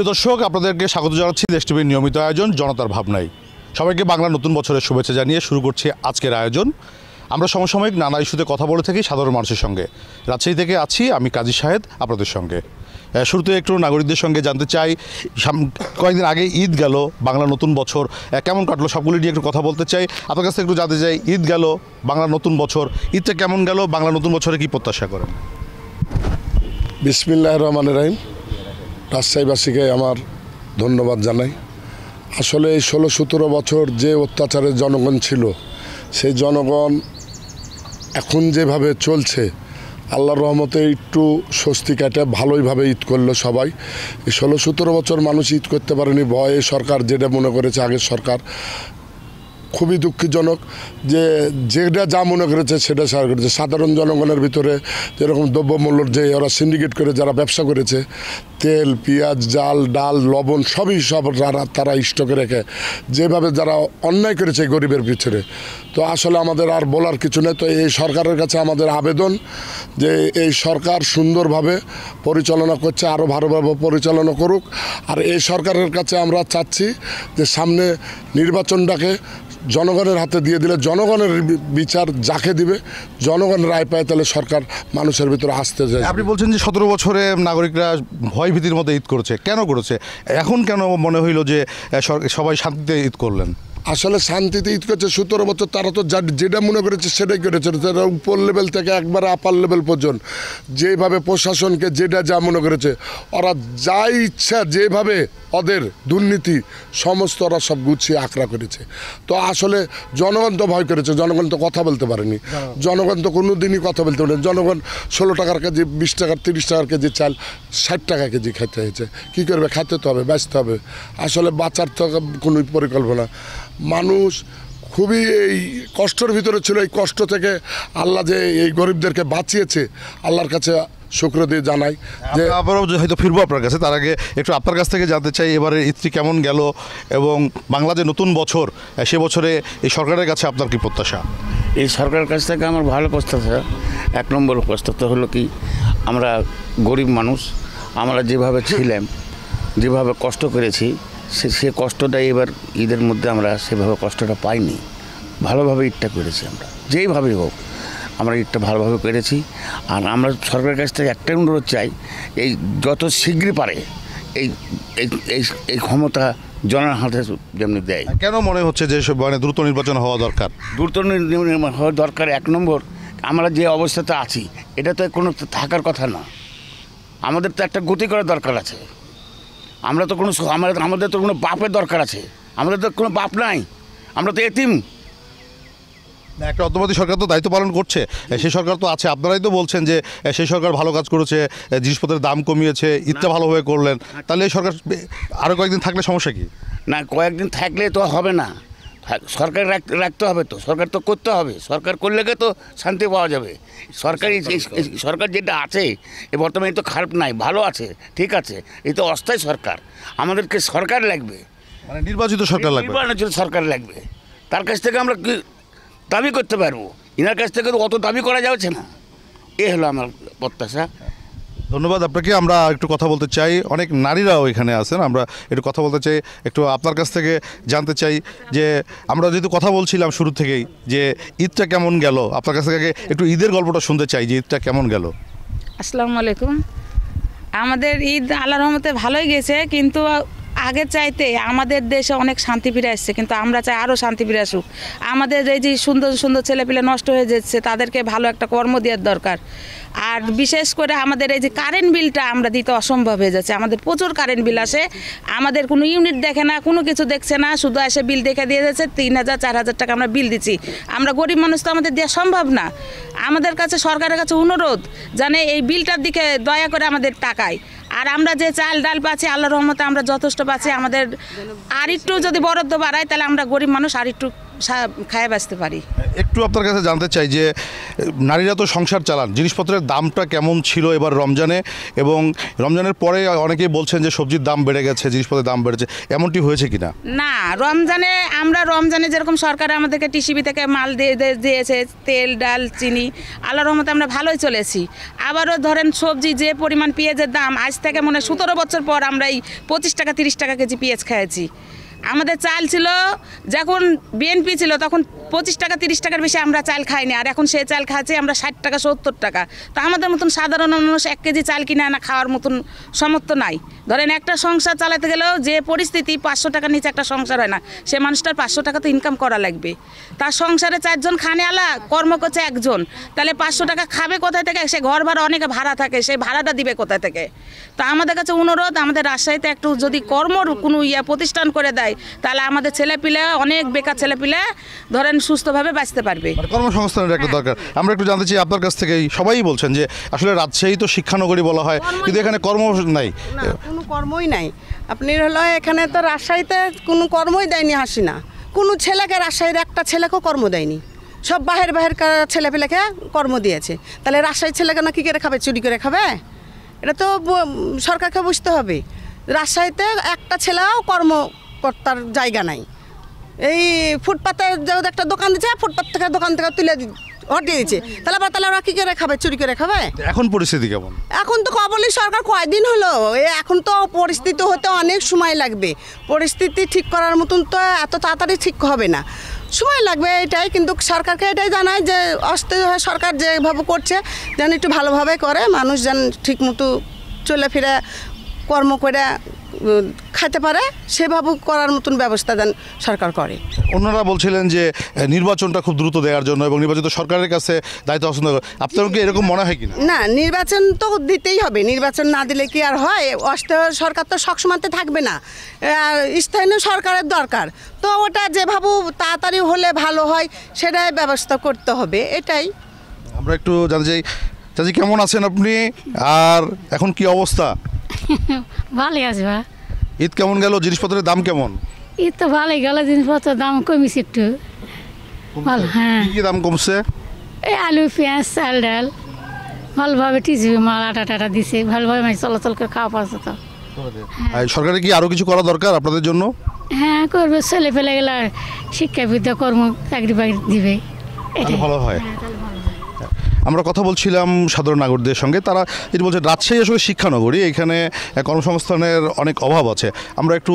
প্রিয় দর্শক, আপনাদেরকে স্বাগত জানাচ্ছি দেশ টিভির নিয়মিত আয়োজন জনতার ভাবনায়। সবাইকে বাংলা নতুন বছরের শুভেচ্ছা জানিয়ে শুরু করছি আজকের আয়োজন। আমরা সমসাময়িক নানা ইস্যুতে কথা বলে থাকি সাধারণ মানুষের সঙ্গে। রাজশাহী থেকে আছি আমি কাজী শাহেদ আপনাদের সঙ্গে। শুরুতে একটু নাগরিকদের সঙ্গে জানতে চাই, কয়েকদিন আগে ঈদ গেল, বাংলা নতুন বছর কেমন কাটলো সবগুলি নিয়ে একটু কথা বলতে চাই। আপনার কাছে একটু জানতে চাই, ঈদ গেল, বাংলা নতুন বছর, ঈদটা কেমন গেল, বাংলা নতুন বছরে কী প্রত্যাশা করেন? বিসমিল্লাহির রহমানির রহিম। রাজশাহীবাসীকে আমার ধন্যবাদ জানাই। আসলে এই 16-17 বছর যে অত্যাচারের জনগণ ছিল, সেই জনগণ এখন যেভাবে চলছে, আল্লাহর রহমতে একটু স্বস্তি কাটে ভালোইভাবে ঈদ করলো সবাই। এই 16-17 বছর মানুষ ঈদ করতে পারেনি ভয়ে, সরকার যেটা মনে করেছে আগের সরকার। খুবই দুঃখজনক যে যেটা যা মনে করেছে সেটা সার করেছে। সাধারণ জনগণের ভিতরে যেরকম দ্রব্যমূল্যর যে ওরা সিন্ডিকেট করে যারা ব্যবসা করেছে, তেল, পেঁয়াজ, জাল, ডাল, লবণ সবই তারা স্টকে রেখে যেভাবে যারা অন্যায় করেছে গরিবের পিছনে, তো আসলে আমাদের আর বলার কিছু নেই। তো এই সরকারের কাছে আমাদের আবেদন যে এই সরকার সুন্দরভাবে পরিচালনা করছে, আরও ভালোভাবে পরিচালনা করুক। আর এই সরকারের কাছে আমরা চাচ্ছি যে সামনে নির্বাচনটাকে জনগণের হাতে দিয়ে দিলে জনগণের বিচার যাকে দিবে, জনগণ রায় পায়, তাহলে সরকার মানুষের ভিতরে আসতে যায়। আপনি বলছেন যে 17 বছরে নাগরিকরা ভয় ভীতির মধ্যে ঈদ করেছে, কেন করেছে? এখন কেন মনে হইল যে সবাই শান্তিতে ঈদ করলেন? আসলে শান্তিতে ঈদ করছে 17 বছর, তারা তো যেটা মনে করেছে সেটাই করেছে। তারা উপর লেভেল থেকে একবারে আপার লেভেল পর্যন্ত যেভাবে প্রশাসনকে যেটা যা মনে করেছে, ওরা যা ইচ্ছা যেভাবে ওদের দুর্নীতি সমস্ত ওরা সব গুছিয়ে আঁকড়া করেছে। তো আসলে জনগণ তো ভয় করেছে, জনগণ তো কথা বলতে পারেনি, জনগণ তো কোনো দিনই কথা বলতে পারেনি। জনগণ 16 টাকার কেজি, 20 টাকার 30 টাকার কেজি চাল 60 টাকা কেজি খেতে হয়েছে। কী করবে? খাইতে তো হবে, বাঁচতে হবে। আসলে বাঁচার তো কোনো পরিকল্পনা। মানুষ খুবই এই কষ্টের ভিতরে ছিল। এই কষ্ট থেকে আল্লাহ যে এই গরিবদেরকে বাঁচিয়েছে, আল্লাহর কাছে শুক্র দিয়ে জানাই। যে আবারও হয়তো ফিরবো আপনার কাছে, তার আগে একটু আপনার কাছ থেকে জানতে চাই এবারে ঈদটি কেমন গেল এবং বাংলা যে নতুন বছর, সে বছরে এই সরকারের কাছে আপনার কি প্রত্যাশা? এই সরকারের কাছ থেকে আমার ভালো প্রত্যাশা। 1 নম্বর প্রত্যাশা হলো কি, আমরা গরিব মানুষ, আমরা যেভাবে ছিলাম, যেভাবে কষ্ট করেছি, সে কষ্টটা এবার ঈদের মধ্যে আমরা সেভাবে কষ্টটা পাইনি। ভালোভাবে ঈদটা করেছি আমরা, যেইভাবেই হোক আমরা ঈদটা ভালোভাবে করেছি। আর আমরা সরকারের কাছ থেকে একটাই অনুরোধ চাই, এই যত শীঘ্রই পারে এই এই এই ক্ষমতা জনের হাতে যেমনি দেয়। কেন মনে হচ্ছে যে মানে দ্রুত নির্বাচন হওয়া দরকার? দ্রুত নির্বাচন হওয়া দরকার। 1 নম্বর, আমরা যে অবস্থাতে আছি এটা তো কোনো থাকার কথা না। আমাদের তো একটা গতি করার দরকার আছে। আমরা তো কোনো আমাদের তো কোনো বাপের দরকার আছে। আমাদের তো কোনো বাপ নাই, আমরা তো এতিম। একটা অন্তর্বর্তী সরকার তো দায়িত্ব পালন করছে, সেই সরকার তো আছে, আপনারাই তো বলছেন যে সেই সরকার ভালো কাজ করেছে, জিনিসপত্রের দাম কমিয়েছে, ঈদটা ভালোভাবে করলেন। তাহলে এই সরকার আরও কয়েকদিন থাকলে সমস্যা কি? না, কয়েকদিন থাকলে তো হবে না, সরকার রাখতে হবে তো, সরকার তো করতে হবে। সরকার করলে তো শান্তি পাওয়া যাবে। সরকার যেটা আছে এ বর্তমানে তো খারাপ নাই, ভালো আছে, ঠিক আছে। এই তো অস্থায়ী সরকার, আমাদেরকে সরকার লাগবে, মানে নির্বাচিত সরকার লাগবে, নির্বাচিত সরকার লাগবে। তার কাছ থেকে আমরা কি দাবি করতে পারবো? এনার কাছ থেকে তো অত দাবি করা যাচ্ছে না। এ হলো আমার প্রত্যাশা। ধন্যবাদ আপনাকে। আমরা একটু কথা বলতে চাই, অনেক নারীরাও এখানে আছেন, আমরা একটু কথা বলতে চাই। একটু আপনার কাছ থেকে জানতে চাই যে আমরা যেহেতু কথা বলছিলাম শুরু থেকেই যে ঈদটা কেমন গেল, আপনার কাছ থেকে একটু ঈদের গল্পটা শুনতে চাই যে ঈদটা কেমন গেল। আসসালামু আলাইকুম। আমাদের ঈদ আল্লাহর রহমতে ভালোই গেছে, কিন্তু আগের চাইতে আমাদের দেশে অনেক শান্তি ফিরে আসছে, কিন্তু আমরা চাই আরও শান্তি ফিরে আসুক। আমাদের এই যে সুন্দর সুন্দর ছেলেপিলে নষ্ট হয়ে যাচ্ছে, তাদেরকে ভালো একটা কর্ম দেওয়ার দরকার। আর বিশেষ করে আমাদের এই যে কারেন্ট বিলটা আমরা দিতে অসম্ভব হয়ে যাচ্ছে। আমাদের প্রচুর কারেন্ট বিল আসে, আমাদের কোনো ইউনিট দেখে না, কোনো কিছু দেখছে না, শুধু এসে বিল দেখে দিয়ে যাচ্ছে। 3000 4000 টাকা আমরা বিল দিচ্ছি। আমরা গরিব মানুষ, তো আমাদের দেওয়া সম্ভব না। আমাদের কাছে সরকারের কাছে অনুরোধ, জানে এই বিলটার দিকে দয়া করে আমাদের টাকায়। আর আমরা যে চাল ডাল পাচ্ছি আল্লাহর রহমতে আমরা যথেষ্ট পাচ্ছি। আমাদের আর একটু যদি বরাদ্দ বাড়ায়, তাহলে আমরা গরিব মানুষ আর একটু খায় বাঁচতে পারি। একটু আপনার কাছে জানতে চাই যে নারীরা তো সংসার চালান, জিনিসপত্রের দামটা কেমন ছিল এবার রমজানে, এবং রমজানের পরে অনেকেই বলছেন যে সবজির দাম বেড়ে গেছে, জিনিসপত্রের দাম বেড়েছে, এমনটি হয়েছে কিনা? না, রমজানে যেরকম সরকার আমাদেরকে টিসিবি থেকে মাল দিয়েছে, তেল ডাল চিনি, আল্লাহর রহমতে আমরা ভালোই চলেছি। আবারও ধরেন সবজি যে পরিমাণ পেঁয়াজের দাম, আজ থেকে মনে 17 বছর পর আমরা এই 25 টাকা 30 টাকা কেজি পেঁয়াজ খেয়েছি। আমাদের চাল ছিল যখন বিএনপি ছিল তখন 25 টাকা 30 টাকার বেশি আমরা চাল খাইনি, আর এখন সেই চাল খাচ্ছি আমরা 60 টাকা 70 টাকা। তো আমাদের মতন সাধারণ মানুষ 1 কেজি চাল কিনে আনা খাওয়ার মতন সামর্থ্য নাই। ধরেন একটা সংসার চালাতে গেলেও যে পরিস্থিতি, 500 টাকার নিচে একটা সংসার হয় না, সে মানুষটার 500 টাকা তো ইনকাম করা লাগবে। তার সংসারে 4 জন খানে আলা, কর্ম করছে 1 জন, তাহলে 500 টাকা খাবে কোথায় থেকে? সে ঘর ভাড়া, অনেকে ভাড়া থাকে, সেই ভাড়াটা দিবে কোথায় থেকে? তো আমাদের কাছে অনুরোধ, আমাদের রাজশাহীতে একটু যদি কর্মর কোনো প্রতিষ্ঠান করে দেয়, তাহলে আমাদের ছেলেপিলে, অনেক বেকার ছেলেপিলে ধরেন সুস্থভাবে বাঁচতে পারবে। মানে কর্মসংস্থানের একটা দরকার। আমরা একটু জানতে চাই আপনার কাছ থেকেই, সবাই বলছেন যে আসলে রাজশাহী তো শিক্ষানগরী বলা হয়, কিন্তু এখানে কর্ম নাই, না, কোনো কর্মই নাই। আপনি হলো এখানে তো রাজশাহীতে কোনো কর্মই দেয়নি হাসিনা, কোনো ছেলেকে, রাজশাহীর একটা ছেলেকেও কর্ম দেয়নি, সব বাহির ছেলেপেলেকে কর্ম দিয়েছে। তাহলে রাজশাহীর ছেলেকে না কী করে খাবে? চুরি করে খাবে? এটা তো সরকারকে বুঝতে হবে। রাজশাহীতে একটা ছেলেও কর্মকর্তার জায়গা নাই। এই ফুটপাতে যদি একটা দোকান দিচ্ছে, ফুটপাত থেকে দোকান থেকে তুলে হটিয়ে দিচ্ছে, তাহলে ওরা কী করে খাবে? চুরি করে খাবে? এখন পরিস্থিতি কেমন? এখন তো কবলি সরকার কয়দিন হলো, এখন তো পরিস্থিতি হতে অনেক সময় লাগবে। পরিস্থিতি ঠিক করার মতন তো এত তাড়াতাড়ি ঠিক হবে না, সময় লাগবে এটাই। কিন্তু সরকারকে এটাই জানায় যে সরকার যেভাবে করছে যেন একটু ভালোভাবে করে, মানুষ যেন ঠিক মতো চলে ফিরে কর্ম করে খাইতে পারে, সেভাবে করার মতন ব্যবস্থা যেন সরকার করে। অন্যরা বলছিলেন যে নির্বাচনটা খুব দ্রুত দেওয়ার জন্য এবং নির্বাচিত সরকারের কাছে দায়িত্ব হস্তান্তর করে। আপনার কি এরকম মনে হয় কিনা? না, নির্বাচন তো দিতেই হবে, নির্বাচন না দিলে কি আর হয়? অস্থায়ী সরকার তো সবসময়তে থাকবে না, স্থানীয় সরকারের দরকার। তো ওটা যেভাবে তাড়াতাড়ি হলে ভালো হয় সেটাই ব্যবস্থা করতে হবে, এটাই। আমরা একটু জানতে চাই, চাচি কেমন আছেন আপনি, আর এখন কি অবস্থা? ভালোই আছে বা। ঈদ কেমন গেল? জিনিসপত্রের দাম কেমন? ঈদ তো ভালোই গেল, জিনিসপত্রের দাম কমেছে একটু, ভালো। হ্যাঁ, কি কি দাম কমছে? এই আলু পেঁয়াজ চাল ডাল ভালোভাবে টিসিবি মাল আটা টাটা দিছে, ভালোভাবে মানে চলাচল করে খাওয়া পাচ্ছে তো। আর সরকারের কি আরও কিছু করা দরকার আপনাদের জন্য? হ্যাঁ, করবে, ছেলে ফেলে গেলে শিক্ষা বিদ্যা কর্ম চাকরি বাকরি দিবে, তাহলে ভালো হয়। হ্যাঁ, তাহলে ভালো হয়। আমরা কথা বলছিলাম সাধারণ নাগরিকদের সঙ্গে, তারা যেটি বলছে রাজশাহী আসলে শিক্ষানগরী, এখানে কর্মসংস্থানের অনেক অভাব আছে। আমরা একটু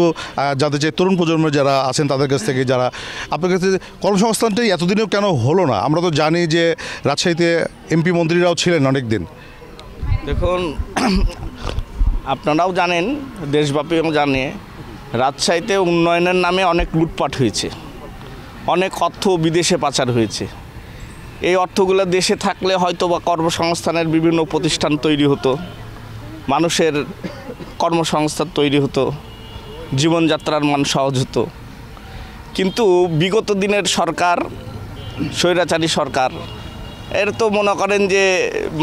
জানতে চাই তরুণ প্রজন্মের যারা আছেন তাদের কাছ থেকে, যারা আপনার কাছে কর্মসংস্থানটাই এতদিনেও কেন হলো না? আমরা তো জানি যে রাজশাহীতে এমপি মন্ত্রীরাও ছিলেন অনেক দিন। দেখুন, আপনারাও জানেন, দেশব্যাপীও জানে, রাজশাহীতে উন্নয়নের নামে অনেক লুটপাট হয়েছে, অনেক অর্থ বিদেশে পাচার হয়েছে। এই অর্থগুলো দেশে থাকলে হয়তো বা কর্মসংস্থানের বিভিন্ন প্রতিষ্ঠান তৈরি হতো, মানুষের কর্মসংস্থান তৈরি হতো, জীবনযাত্রার মান সহজ হতো। কিন্তু বিগত দিনের সরকার, স্বৈরাচারী সরকার, এর তো মনে করেন যে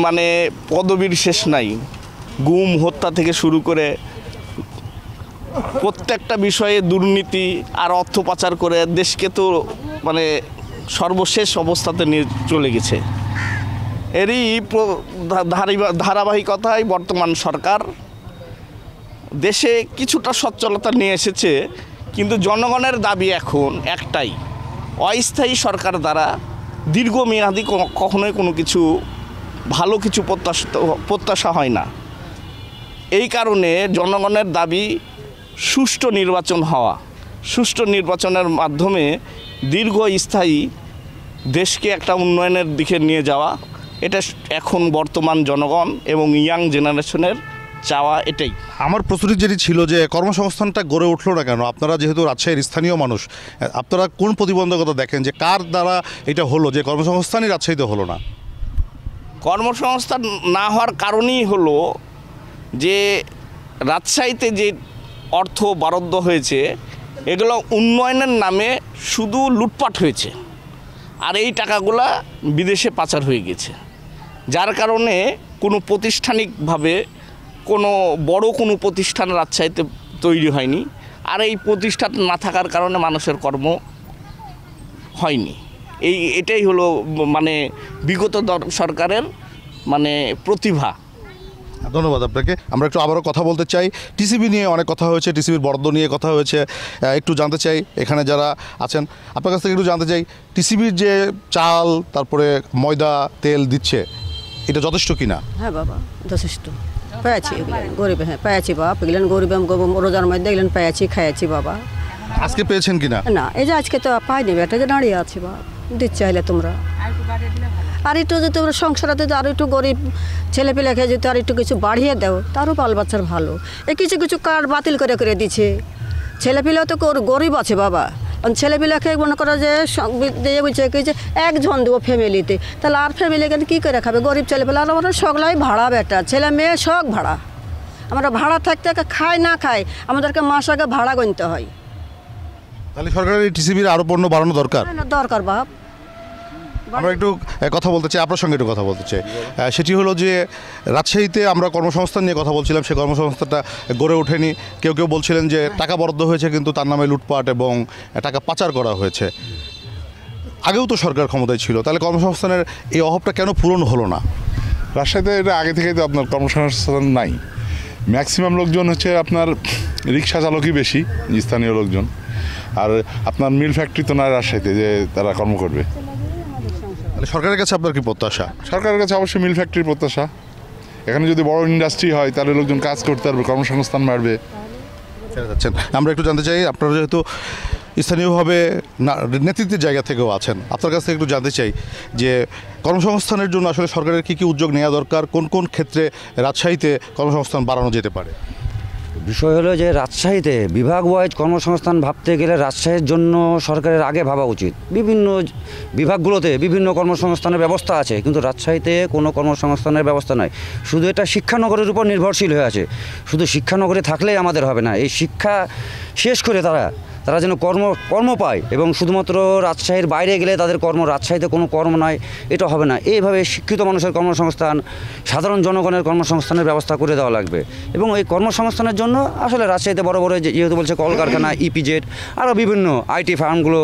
মানে পদবীর শেষ নাই। গুম হত্যা থেকে শুরু করে প্রত্যেকটা বিষয়ে দুর্নীতি আর অর্থ পাচার করে দেশকে তো মানে সর্বশেষ অবস্থাতে নিয়ে চলে গেছে। এরই ধারাবাহিকতায় বর্তমান সরকার দেশে কিছুটা সচ্ছলতা নিয়ে এসেছে, কিন্তু জনগণের দাবি এখন একটাই, অস্থায়ী সরকার দ্বারা দীর্ঘমেয়াদী কখনোই কোনো কিছু ভালো কিছু প্রত্যাশা হয় না। এই কারণে জনগণের দাবি সুষ্ঠু নির্বাচন হওয়া, সুষ্ঠু নির্বাচনের মাধ্যমে দীর্ঘস্থায়ী দেশকে একটা উন্নয়নের দিকে নিয়ে যাওয়া, এটা এখন বর্তমান জনগণ এবং ইয়াং জেনারেশনের চাওয়া এটাই। আমার প্রস্তুতি যেটি ছিল যে কর্মসংস্থানটা গড়ে উঠলো না কেন? আপনারা যেহেতু রাজশাহীর স্থানীয় মানুষ, আপনারা কোন প্রতিবন্ধকতা দেখেন যে কার দ্বারা এটা হলো যে কর্মসংস্থানই রাজশাহীতে হলো না? কর্মসংস্থান না হওয়ার কারণেই হলো যে রাজশাহীতে যে অর্থ বরাদ্দ হয়েছে এগুলো উন্নয়নের নামে শুধু লুটপাট হয়েছে, আর এই টাকাগুলা বিদেশে পাচার হয়ে গেছে, যার কারণে কোনো প্রাতিষ্ঠানিকভাবে কোনো বড় কোনো প্রতিষ্ঠান রাজশাহীতে তৈরি হয়নি। আর এই প্রতিষ্ঠান না থাকার কারণে মানুষের কর্ম হয়নি। এটাই হলো মানে বিগত সরকারের মানে প্রতিভা। ধন্যবাদ আপনাকে। আমরা একটু আবারও কথা বলতে চাই, টিসিবি নিয়ে অনেক কথা হয়েছে, টিসিবির বরাদ্দ নিয়ে কথা হয়েছে, একটু জানতে চাই এখানে যারা আছেন আপনার কাছ থেকে একটু জানতে চাই টিসিবির যে চাল তারপরে ময়দা তেল দিচ্ছে এটা যথেষ্ট কিনা? হ্যাঁ বাবা যথেষ্ট পেয়েছি, এগুলো গরিব হ্যাঁ পেয়েছি বাবা, এগুলেন গরিব রোজার মধ্যে এগুলেন পেয়েছি খাইয়েছি বাবা। আজকে পেয়েছেন কিনা? না এই যে আজকে তো পাইনি, এটা যে দাঁড়িয়ে আছি বাবা, দিচ্ছে চাইলে তোমরা আর একটু যদি তোমরা সংসারে যদি আরও একটু গরিব ছেলেপেলেকে যদি আর একটু কিছু বাড়িয়ে দাও তারও বাল বাচ্চার ভালো। এই কিছু কিছু কার্ড বাতিল করে দিচ্ছে, ছেলেপিলেও তো গরিব আছে বাবা, ছেলেপিলাকে মনে করো যে দিয়ে বলছে কি যে একজন দেবো ফ্যামিলিতে, তাহলে আর ফ্যামিলি এখানে কী করে খাবে? গরিব ছেলেপেলে আর আমরা সগলাই ভাড়া বেটা, ছেলে মেয়ে সব ভাড়া, আমরা ভাড়া থাকতে খাই না খাই আমাদেরকে মাস আগে ভাড়া গুনতে হয়। তাহলে সরকারের এই টিসিবির আরও পণ্য বাড়ানো দরকার। দরকার বাপ। আমরা একটু কথা বলতে চাই, আপনার সঙ্গে একটু কথা বলতে চাই, সেটি হলো যে রাজশাহীতে আমরা কর্মসংস্থান নিয়ে কথা বলছিলাম, সেই কর্মসংস্থানটা গড়ে ওঠেনি। কেউ কেউ বলছিলেন যে টাকা বরাদ্দ হয়েছে কিন্তু তার নামে লুটপাট এবং টাকা পাচার করা হয়েছে। আগেও তো সরকার ক্ষমতায় ছিল, তাহলে কর্মসংস্থানের এই অভাবটা কেন পূরণ হলো না? রাজশাহীতে এটা আগে থেকেই তো আপনার কর্মসংস্থান নাই, ম্যাক্সিমাম লোকজন হচ্ছে আপনার রিক্সা চালকই বেশি স্থানীয় লোকজন, আর আপনার মিল ফ্যাক্টরি তো নয় রাজশাহীতে যে তারা কর্ম করবে। সরকারের কাছে আপনার কি প্রত্যাশা? সরকারের কাছে অবশ্যই মিল ফ্যাক্টরির প্রত্যাশা। এখানে যদি বড় ইন্ডাস্ট্রি হয় তাহলে লোকজন কাজ করতে পারবে, কর্মসংস্থান বাড়বে। আমরা একটু জানতে চাই, আপনারা যেহেতু স্থানীয়ভাবে নেতৃত্বের জায়গা থেকেও আছেন, আপনার কাছ থেকে একটু জানতে চাই যে কর্মসংস্থানের জন্য আসলে সরকারের কী কী উদ্যোগ নেওয়া দরকার, কোন কোন ক্ষেত্রে রাজশাহীতে কর্মসংস্থান বাড়ানো যেতে পারে? বিষয় হলো যে রাজশাহীতে বিভাগ ওয়াইজ কর্মসংস্থান ভাবতে গেলে রাজশাহীর জন্য সরকারের আগে ভাবা উচিত। বিভিন্ন বিভাগগুলোতে বিভিন্ন কর্মসংস্থানের ব্যবস্থা আছে, কিন্তু রাজশাহীতে কোনো কর্মসংস্থানের ব্যবস্থা নয়। শুধু এটা শিক্ষানগরের উপর নির্ভরশীল হয়ে আছে। শুধু শিক্ষানগরে থাকলেই আমাদের হবে না, এই শিক্ষা শেষ করে তারা যেন কর্ম পায়, এবং শুধুমাত্র রাজশাহীর বাইরে গেলে তাদের রাজশাহীতে কোনো কর্ম নাই, এটা হবে না। এইভাবে শিক্ষিত মানুষের কর্মসংস্থান, সাধারণ জনগণের কর্মসংস্থানের ব্যবস্থা করে দেওয়া লাগবে। এবং এই কর্মসংস্থানের জন্য আসলে রাজশাহীতে বড় বড় যেহেতু বলছে কলকারখানা, ইপিজেড, আরও বিভিন্ন আইটি ফার্মগুলো,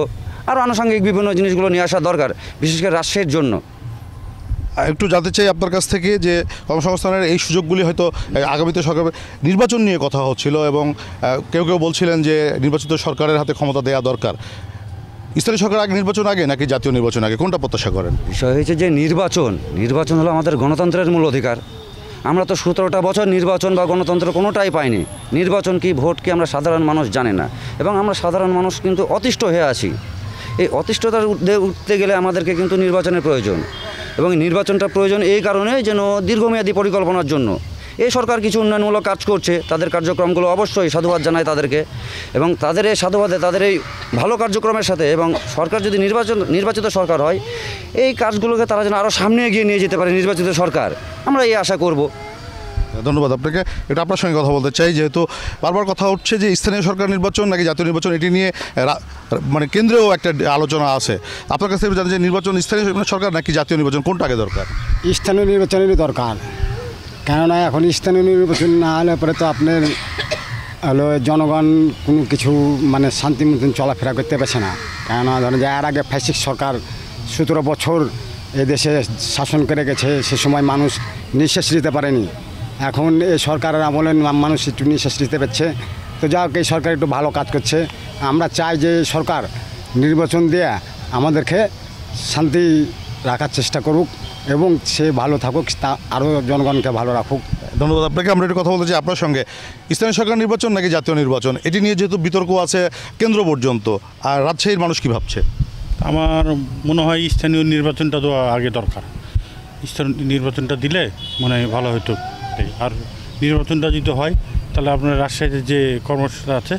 আরও আনুষঙ্গিক বিভিন্ন জিনিসগুলো নিয়ে আসা দরকার, বিশেষ করে রাজশাহীর জন্য। একটু জানতে চাই আপনার কাছ থেকে যে কর্মসংস্থানের এই সুযোগগুলি হয়তো আগামীতে সরকার নির্বাচন নিয়ে কথা হচ্ছিল, এবং কেউ কেউ বলছিলেন যে নির্বাচিত সরকারের হাতে ক্ষমতা দেওয়া দরকার। স্থানীয় সরকার আগে নির্বাচন আগে নাকি জাতীয় নির্বাচন আগে, কোনটা প্রত্যাশা করেন? বিষয় হয়েছে যে নির্বাচন হলো আমাদের গণতন্ত্রের মূল অধিকার। আমরা তো 17টা বছর নির্বাচন বা গণতন্ত্র কোনোটাই পাইনি। নির্বাচন কি, ভোট কি আমরা সাধারণ মানুষ জানে না, এবং আমরা সাধারণ মানুষ কিন্তু অতিষ্ঠ হয়ে আছি। এই অতিষ্ঠতার উঠতে গেলে আমাদেরকে কিন্তু নির্বাচনের প্রয়োজন, এবং নির্বাচনটা প্রয়োজন এই কারণে যেন দীর্ঘমেয়াদী পরিকল্পনার জন্য। এই সরকার কিছু উন্নয়নমূলক কাজ করছে, তাদের কার্যক্রমগুলো অবশ্যই সাধুবাদ জানায় তাদেরকে, এবং তাদের এই সাধুবাদে, তাদের এই ভালো কার্যক্রমের সাথে, এবং সরকার যদি নির্বাচিত সরকার হয়, এই কাজগুলোকে তারা যেন আরও সামনে এগিয়ে নিয়ে যেতে পারে নির্বাচিত সরকার, আমরা এই আশা করব। ধন্যবাদ আপনাকে। এটা আপনার সঙ্গে কথা বলতে চাই, যেহেতু বারবার কথা উঠছে যে স্থানীয় সরকার নির্বাচন নাকি জাতীয় নির্বাচন, এটি নিয়ে মানে কেন্দ্রেও একটা আলোচনা আছে। আপনার কাছ থেকে জানেন যে নির্বাচন স্থানীয় সরকার নাকি জাতীয় নির্বাচন, কোনটা আগে দরকার? স্থানীয় নির্বাচনেরই দরকার, কেননা এখন স্থানীয় নির্বাচন না হলে পরে তো আপনার হলো জনগণ কোনো কিছু মানে শান্তি মতন চলাফেরা করতে পারছে না। কেননা ধরেন যে এর আগে ফ্যাসিস্ট সরকার 17 বছর এদেশে শাসন করে গেছে, সে সময় মানুষ নিঃশ্বাস নিতে পারেনি। এখন এই সরকারের আমলে মানুষ একটু নিঃশ্বাস নিতে পারছে, তো যা হোক এই সরকার একটু ভালো কাজ করছে। আমরা চাই যে সরকার নির্বাচন দিয়ে আমাদেরকে শান্তি রাখার চেষ্টা করুক, এবং সে ভালো থাকুক, তা আরও জনগণকে ভালো রাখুক। ধন্যবাদ আপনাকে। আমরা একটু কথা বলতে চাই আপনার সঙ্গে, স্থানীয় সরকার নির্বাচন নাকি জাতীয় নির্বাচন, এটি নিয়ে যেহেতু বিতর্ক আছে কেন্দ্র পর্যন্ত, আর রাজশাহীর মানুষ কী ভাবছে? আমার মনে হয় স্থানীয় নির্বাচনটা তো আগে দরকার। স্থানীয় নির্বাচনটা দিলে মানে ভালো হতো। আর নির্বাচনটা যদি হয় তাহলে আপনার রাজশাহীতে যে কর্মসংস্থান আছে,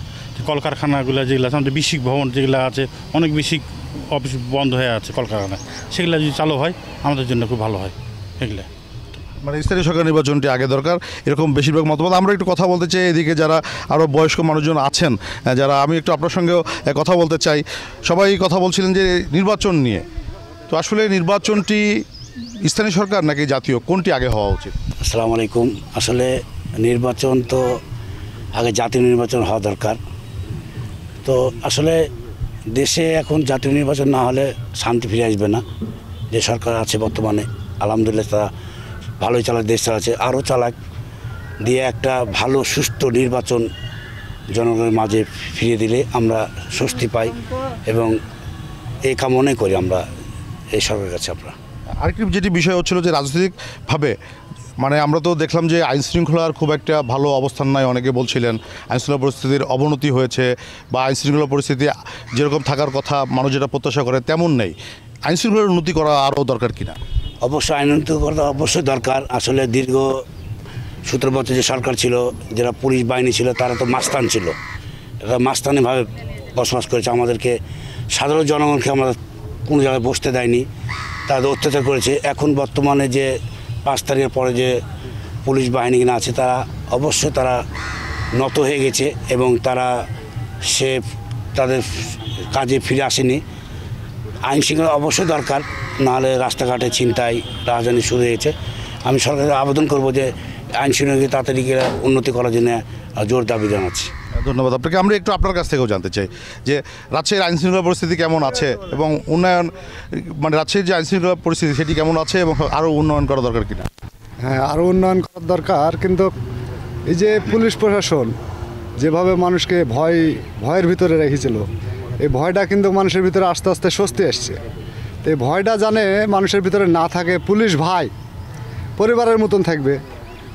কলকারখানাগুলো যেগুলো আছে, আমাদের বিসিক ভবন যেগুলো আছে, অনেক বিসিক অফিস বন্ধ হয়ে আছে কলকারখানা, সেগুলো যদি চালু হয় আমাদের জন্য খুব ভালো হয়। এগুলো মানে স্থানীয় সরকার নির্বাচনটি আগে দরকার, এরকম বেশিরভাগ মতামত। আমরা একটু কথা বলতে চাই এদিকে যারা আরও বয়স্ক মানুষজন আছেন, যারা আমি একটু আপনার সঙ্গেও কথা বলতে চাই। সবাই কথা বলছিলেন যে নির্বাচন নিয়ে, তো আসলে নির্বাচনটি স্থানীয় সরকার নাকি জাতীয়, কোনটি আগে হওয়া উচিত? আসসালামু আলাইকুম। আসলে নির্বাচন তো আগে জাতীয় নির্বাচন হওয়া দরকার। তো আসলে দেশে এখন জাতীয় নির্বাচন না হলে শান্তি ফিরে আসবে না। যে সরকার আছে বর্তমানে আলহামদুলিল্লাহ তারা ভালোই দেশ চালাচ্ছে, আরও চালাক, দিয়ে একটা ভালো সুস্থ নির্বাচন জনগণের মাঝে ফিরিয়ে দিলে আমরা স্বস্তি পাই এবং এই কামনাই করি আমরা এই সরকারের কাছে। আমরা আরেকটি যেটি বিষয় হচ্ছিল যে রাজনৈতিকভাবে মানে আমরা তো দেখলাম যে আইন শৃঙ্খলার খুব একটা ভালো অবস্থান নাই, অনেকে বলছিলেন আইন শৃঙ্খলা পরিস্থিতির অবনতি হয়েছে বা আইন শৃঙ্খলা পরিস্থিতি যেরকম থাকার কথা মানুষ যেটা প্রত্যাশা করে তেমন নেই। আইন শৃঙ্খলার উন্নতি করা আরও দরকার কিনা? অবশ্যই আইন উন্নতি করা অবশ্যই দরকার। আসলে দীর্ঘ 17 বছর যে সরকার ছিল, যারা পুলিশ বাহিনী ছিল তারা তো মাস্তান ছিল, এরা মাস্তানিভাবে বসবাস করেছে, আমাদেরকে সাধারণ জনগণকে আমরা কোনো জায়গায় বসতে দেয়নি, তাদের অত্যাচার করেছে। এখন বর্তমানে যে 5 তারিখের পরে যে পুলিশ বাহিনী কিনা আছে তারা অবশ্যই তারা নত হয়ে গেছে এবং তারা তাদের কাজে ফিরে আসেনি। আইন শৃঙ্খলা অবশ্যই দরকার, নাহলে রাস্তাঘাটে ছিনতাই রাজধানী শুরু হয়েছে। আমি সরকারের আবেদন করব যে আইন শৃঙ্খলা তাড়াতাড়ি উন্নতি করার জন্য জোর দাবি জানাচ্ছি। ধন্যবাদ আপনাকে। আমরা একটু আপনার কাছ থেকেও জানতে চাই যে রাজশাহীর আইন শৃঙ্খলা পরিস্থিতি কেমন আছে এবং উন্নয়ন মানে রাজশাহীর যে আইন শৃঙ্খলা পরিস্থিতি সেটি কেমন আছে এবং আরও উন্নয়ন করা দরকার কিনা? হ্যাঁ, আরও উন্নয়ন করার দরকার, কিন্তু এই যে পুলিশ প্রশাসন যেভাবে মানুষকে ভয়ের ভিতরে রেখেছিল, এই ভয়টা কিন্তু মানুষের ভিতরে আস্তে আস্তে স্বস্তি আসছে। তো এই ভয়টা জানে মানুষের ভিতরে না থাকে, পুলিশ ভাই পরিবারের মতন থাকবে,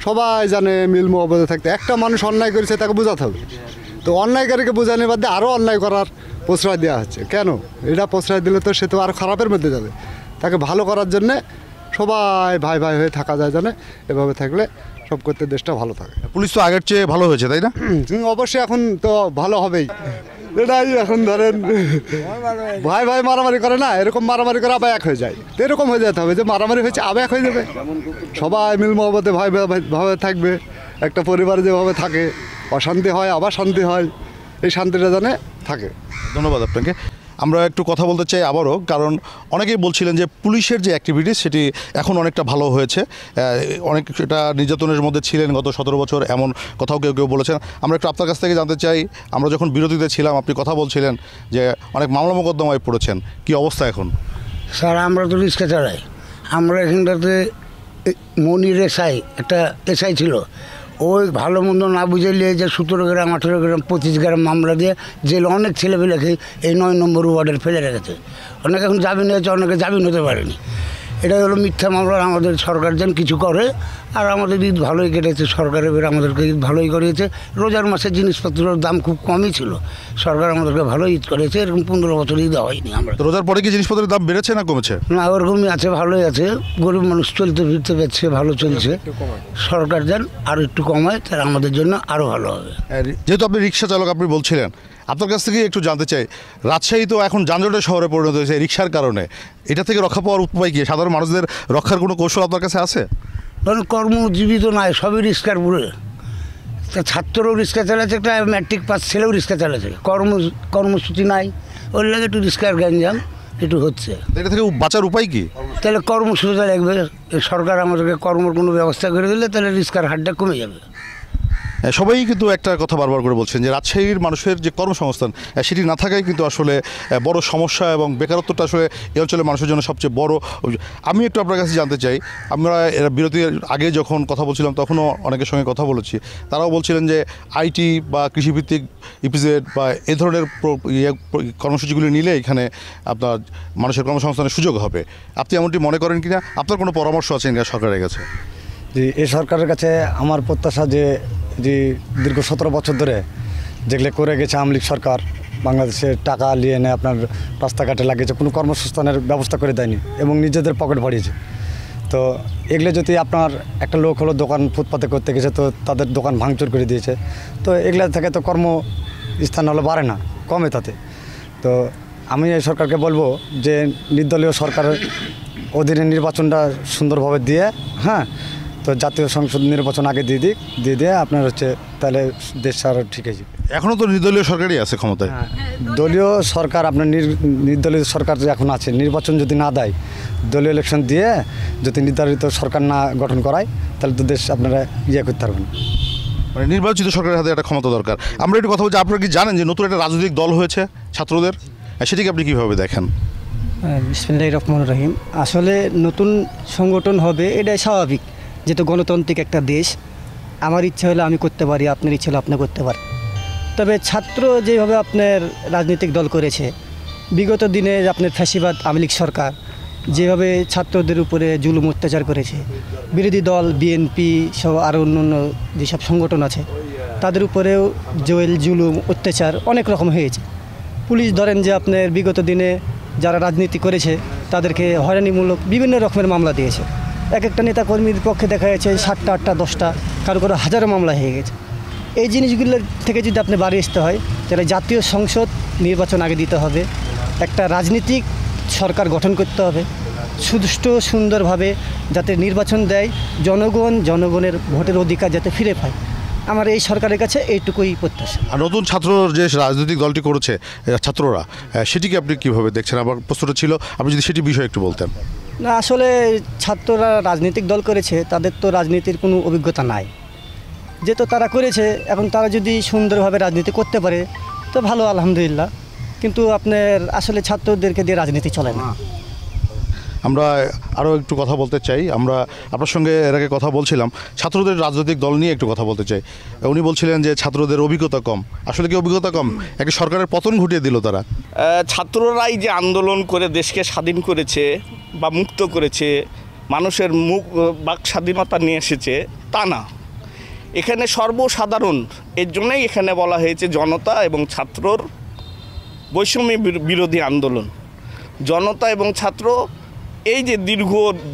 সবাই জানে মিল মহব্বতে থাকতে। একটা মানুষ অন্যায় করেছে তাকে বোঝাতে হবে, তো অন্যায়কারীকে বোঝানোর বাদে আরও অন্যায় করার প্রশ্রয় দেওয়া হচ্ছে। কেন? এটা প্রশ্রয় দিলে তো সে তো আরও খারাপের মধ্যে যাবে। তাকে ভালো করার জন্যে সবাই ভাই ভাই হয়ে থাকা যায়, জানে এভাবে থাকলে সব করতে দেশটা ভালো থাকে। পুলিশ তো আগের চেয়ে ভালো হয়েছে, তাই না? অবশ্যই এখন তো ভালো হবেই। এটাই এখন ধরেন ভাই ভাই মারামারি করে না, এরকম মারামারি করে আবার এক হয়ে যায়, তো এরকম হয়ে যেতে হবে যে মারামারি হয়েছে আবার এক হয়ে যাবে, সবাই মিল মহব্বতে ভাই ভাবে থাকবে। একটা পরিবার যেভাবে থাকে, অশান্তি হয় আবার শান্তি হয়, এই শান্তিটা জানে থাকে। ধন্যবাদ আপনাকে। আমরা একটু কথা বলতে চাই আবারও, কারণ অনেকেই বলছিলেন যে পুলিশের যে অ্যাক্টিভিটিস সেটি এখন অনেকটা ভালো হয়েছে, অনেক এটা নির্যাতনের মধ্যে ছিলেন গত 17 বছর, এমন কথাও কেউ কেউ বলেছেন। আমরা একটু আপনার কাছ থেকে জানতে চাই, আমরা যখন বিরতিতে ছিলাম আপনি কথা বলছিলেন যে অনেক মামলা মোকদ্দমায় পড়েছেন, কি অবস্থা এখন? স্যার, আমরা তো রিক্সা চালাই। আমরা এখানটাতে মনির এসআই, একটা এসআই ছিল, ওই ভালো মন্দ না বুঝাইলে যে 17 গ্রাম 18 গ্রাম 25 গ্রাম মামলা দিয়ে জেলে অনেক ছেলেপেলেকে এই 9 নম্বর ওয়ার্ডের ফেলে রেখেছে। অনেকে এখন জামিন হয়েছে, অনেকে জামিন হতে পারেনি। এটাই হলো মিথ্যা মামলা। আমাদের সরকার যেন কিছু করে, আর আমাদের ঈদ ভালোই কেটেছে, সরকারের এবার আমাদেরকে ঈদ ভালোই করিয়েছে। রোজার মাসের জিনিসপত্রের দাম খুব কমই ছিল, সরকার আমাদেরকে ভালো ঈদ করেছে। এরকম 15 বছর ঈদ হয়নি। আমরা রোজার পরে কি জিনিসপত্রের দাম বেড়েছে না কমেছে? না, ওরকমই আছে, ভালোই আছে। গরিব মানুষ চলতে ফিরতে পারছে, ভালো চলছে। সরকার যেন আরও একটু কমায়, তাহলে আমাদের জন্য আরও ভালো হবে। যেহেতু আপনি রিক্সা চালক, আপনি বলছিলেন, আপনার কাছ থেকে একটু জানতে চাই, রাজশাহী তো এখন যানজটের শহরে পরিণত হয়েছে রিক্সার কারণে, এটা থেকে রক্ষা পাওয়ার উপায় কি? সাধারণ মানুষদের রক্ষার কোনো কৌশল আপনার কাছে আছে? কারণ কর্মজীবী তো নাই, সবই রিক্সার পুরে। তা ছাত্রও রিক্সা চালাচ্ছে, একটা ম্যাট্রিক পাস ছেলেও রিক্সা চালাচ্ছে, কর্মসূচি নাই, ওর লাগে একটু রিক্সার গ্যাঞ্জাম একটু হচ্ছে। এটা থেকে বাঁচার উপায় কি? তাহলে কর্মসূচি লাগবে, সরকার আমাদেরকে কর্মর কোনো ব্যবস্থা করে দিলে তাহলে রিক্সার হারটা কমে যাবে। সবাই কিন্তু একটা কথা বারবার করে বলছেন যে রাজশাহীর মানুষের যে কর্মসংস্থান সেটি না থাকাই কিন্তু আসলে বড় সমস্যা, এবং বেকারত্বটা আসলে এই অঞ্চলের মানুষের জন্য সবচেয়ে বড়। আমি একটু আপনার কাছে জানতে চাই, আমরা বিরতির আগে যখন কথা বলছিলাম তখনও অনেকের সঙ্গে কথা বলেছি, তারাও বলছিলেন যে আইটি বা কৃষিভিত্তিক ইপিজেড বা এই ধরনের কর্মসূচিগুলি নিলে এখানে আপনার মানুষের কর্মসংস্থানের সুযোগ হবে। আপনি এমনটি মনে করেন কিনা? আপনার কোনো পরামর্শ আছে কিনা সরকারের কাছে? যে এই সরকারের কাছে আমার প্রত্যাশা যে দীর্ঘ 17 বছর ধরে যেগুলো করে গেছে আওয়ামী লীগ সরকার, বাংলাদেশের টাকা নিয়ে এনে আপনার রাস্তাঘাটে লাগিয়েছে, কোনো কর্মসংস্থানের ব্যবস্থা করে দেয়নি এবং নিজেদের পকেট ভরিয়েছে। তো এগুলো যদি আপনার একটা লোক হলো দোকান ফুটপাতে করতে গেছে, তো তাদের দোকান ভাঙচুর করে দিয়েছে, তো এগুলো থেকে তো কর্মস্থান হলো বাড়ে না, কমে তাতে। তো আমি এই সরকারকে বলবো যে নির্দলীয় সরকারের অধীনে নির্বাচনটা সুন্দরভাবে দিয়ে, হ্যাঁ, তো জাতীয় সংসদ নির্বাচন আগে দিয়ে আপনার হচ্ছে, তাহলে দেশ আরও ঠিক হয়ে যাবে। এখনও তো নির্দলীয় সরকারই আছে ক্ষমতায়। দলীয় সরকার, আপনার নির্দলীয় সরকার যে এখন আছে, নির্বাচন যদি না দেয়, দলীয় ইলেকশন দিয়ে যদি নির্ধারিত সরকার না গঠন করায়, তাহলে তো দেশ আপনারা করতে পারবেন। মানে নির্বাচিত সরকারের হাতে একটা ক্ষমতা দরকার। আমরা একটু কথা বলছি, আপনারা কি জানেন যে নতুন একটা রাজনৈতিক দল হয়েছে ছাত্রদের? সেটিকে আপনি কীভাবে দেখেন? বিসমিল্লাহির রহমানির রহিম। আসলে নতুন সংগঠন হবে এটাই স্বাভাবিক, যেহেতু গণতান্ত্রিক একটা দেশ। আমার ইচ্ছা হলে আমি করতে পারি, আপনার ইচ্ছা হলে আপনি করতে পারেন। তবে ছাত্র যেভাবে আপনার রাজনৈতিক দল করেছে, বিগত দিনে আপনার ফ্যাসিবাদ আওয়ামী লীগ সরকার যেভাবে ছাত্রদের উপরে জুলুম অত্যাচার করেছে, বিরোধী দল বিএনপি সহ আরও অন্য যেসব সংগঠন আছে তাদের উপরেও জুলুম অত্যাচার অনেক রকম হয়েছে। পুলিশ ধরেন যে আপনার বিগত দিনে যারা রাজনীতি করেছে তাদেরকে হয়রানিমূলক বিভিন্ন রকমের মামলা দিয়েছে। এক একটা নেতাকর্মীর পক্ষে দেখা যাচ্ছে 7টা 8টা 10টা, কারো কারো হাজারো মামলা হয়ে গেছে। এই জিনিসগুলোর থেকে যদি আপনি বাড়ি আসতে হয় তাহলে জাতীয় সংসদ নির্বাচন আগে দিতে হবে, একটা রাজনীতিক সরকার গঠন করতে হবে, সুষ্ঠু সুন্দরভাবে যাতে নির্বাচন দেয়, জনগণের ভোটের অধিকার যাতে ফিরে পায়। আমার এই সরকারের কাছে এইটুকুই প্রত্যাশা। আর নতুন ছাত্র যে রাজনৈতিক দলটি করেছে ছাত্ররা, সেটিকে আপনি কীভাবে দেখছেন? আমার প্রশ্নটা ছিল আপনি যদি সেটি বিষয়ে একটু বলতেন। না, আসলে ছাত্ররা রাজনৈতিক দল করেছে, তাদের তো রাজনীতির কোনো অভিজ্ঞতা নাই, যেহেতু তারা করেছে। এখন তারা যদি সুন্দরভাবে রাজনীতি করতে পারে তো ভালো, আলহামদুলিল্লাহ। কিন্তু আপনার আসলে ছাত্রদেরকে দিয়ে রাজনীতি চলে না। আমরা আরও একটু কথা বলতে চাই। আমরা আপনার সঙ্গে এর আগে কথা বলছিলাম, ছাত্রদের রাজনৈতিক দল নিয়ে একটু কথা বলতে চাই। উনি বলছিলেন যে ছাত্রদের অভিজ্ঞতা কম। আসলে কি অভিজ্ঞতা কম? একটা সরকারের পতন ঘটিয়ে দিল তারা। ছাত্ররাই যে আন্দোলন করে দেশকে স্বাধীন করেছে বা মুক্ত করেছে, মানুষের বাক স্বাধীনতা নিয়ে এসেছে তা না। এখানে সর্বসাধারণ, এর জন্যই এখানে বলা হয়েছে জনতা এবং ছাত্রর বৈষম্য বিরোধী আন্দোলন। জনতা এবং ছাত্র এই যে দীর্ঘ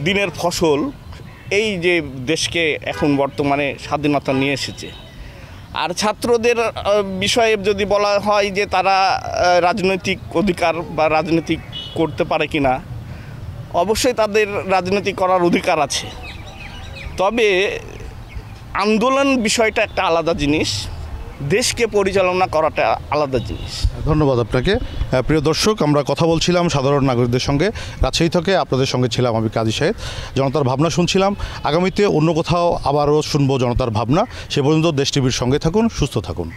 দিনের ফসল, এই যে দেশকে এখন বর্তমানে স্বাধীনতা নিয়ে এসেছে। আর ছাত্রদের বিষয়ে যদি বলা হয় যে তারা রাজনৈতিক অধিকার বা রাজনীতি করতে পারে কি না, অবশ্যই তাদের রাজনীতি করার অধিকার আছে। তবে আন্দোলন বিষয়টা একটা আলাদা জিনিস, দেশকে পরিচালনা করাটা আলাদা জিনিস। ধন্যবাদ আপনাকে। প্রিয় দর্শক, আমরা কথা বলছিলাম সাধারণ নাগরিকদের সঙ্গে। রাজশাহী থেকে আপনাদের সঙ্গে ছিলাম আমি কাজী সাহেদ। জনতার ভাবনা শুনছিলাম। আগামীতে অন্য কোথাও আবারও শুনবো জনতার ভাবনা। সে পর্যন্ত দেশ টিভির সঙ্গে থাকুন, সুস্থ থাকুন।